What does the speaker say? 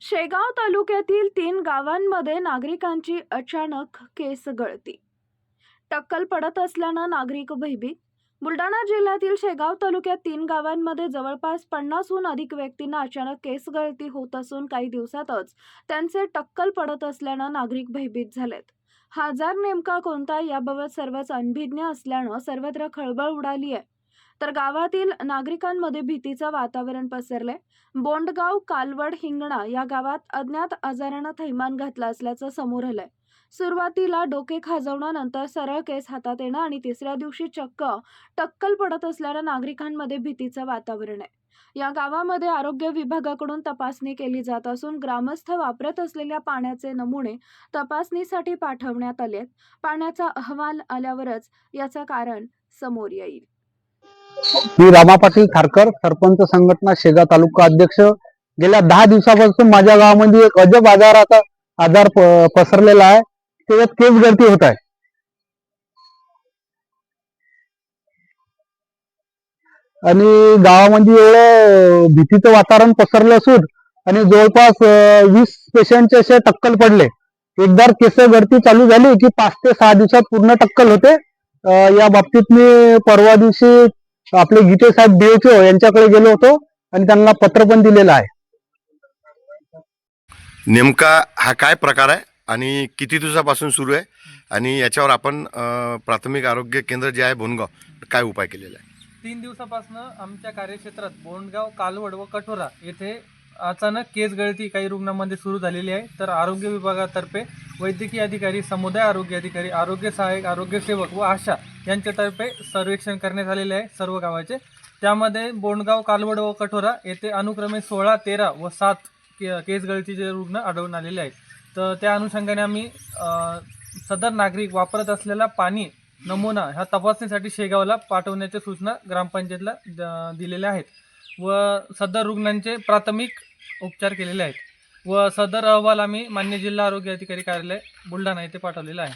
शेगाव तालुक्यातील 3 गावांमध्ये नागरिकांची अचानक केस गळती. टक्कल पडत असल्यानं नागरिक भयभीत. बुलढाणा जिल्ह्यातील शेगाव तालुक्यात 3 गावांमध्ये जवळपास 50हून अधिक व्यक्तींना अचानक केस गळती होत असून काही दिवसातच त्यांचे टक्कल पडत असल्यानं नागरिक भयभीत झालेत. हा आजार नेमका कोणता याबाबत सर्वच अनभिज्ञ असल्यानं सर्वत्र खळबळ उडाली आहे. तर गावातील नागरिकांमध्ये भीतीचं वातावरण पसरलंय. बोंडगाव, कालवड, हिंगणा या गावात अज्ञात आजारानं थैमान घातलं असल्याचं समोर आलंय. सुरुवातीला डोके खाजवणं, नंतर सरळ केस हातात येणं आणि तिसऱ्या दिवशी चक्क टक्कल पडत असल्यानं नागरिकांमध्ये भीतीचं वातावरण आहे. या गावामध्ये आरोग्य विभागाकडून तपासणी केली जात असून ग्रामस्थ वापरत असलेल्या पाण्याचे नमुने तपासणीसाठी पाठवण्यात आलेत. पाण्याचा अहवाल आल्यावरच याचं कारण समोर येईल. मी रामा पाटील खारकर, सरपंच संघटना शेगाव तालुका अध्यक्ष. गेल्या 10 दिवसापासून माझ्या गावामध्ये एक अजब आजार पसरलेला आहे. त्याच्यात केस गळती होत आहे आणि गावामध्ये एवढं भीतीचं वातावरण पसरलं असून आणि जवळपास 20 पेशंटचे असे टक्कल पडले. एकदा केस गळती चालू झाली की 5 ते 6 दिवसात पूर्ण टक्कल होते. या बाबतीत मी परवा दिवशी आपले गीते साहेब DHO यांच्याकडे गेलो होतो आणि त्यांना पत्र पण दिलेलं आहे. नेमका हा काय प्रकार आहे आणि किती दिवसापासून सुरू आहे आणि याच्यावर आपण प्राथमिक आरोग्य केंद्र जे आहे बोंडगाव काय उपाय केलेला आहे? 3 दिवसापासून आमच्या कार्यक्षेत्रात बोंडगाव, कालवड व कठोरा येथे अचानक केस गळती काही रुग्णांमध्ये सुरू झालेली आहे. तर आरोग्य विभागातर्फे वैद्यकीय अधिकारी, समुदाय आरोग्य अधिकारी, आरोग्य सहाय्यक, आरोग्य सेवक व आशा यांच्यातर्फे सर्वेक्षण करण्यात आलेले आहे सर्व गावाचे. त्यामध्ये बोंडगाव, कालवड व कठोरा येथे अनुक्रमे 16, 13 व 7 केस गळतीचे रुग्ण आढळून आलेले आहेत. तर त्या अनुषंगाने आम्ही सदर नागरिक वापरत असलेला पाणी नमुना ह्या तपासणीसाठी शेगावला पाठवण्याच्या सूचना ग्रामपंचायतला दिलेल्या आहेत व सदर रुग्णांचे प्राथमिक उपचार केलेले आहेत व सदर अहवाल आम्ही मान्य जिल्हा आरोग्य अधिकारी कार्यालय बुलढाणा येथे पाठवलेला आहे.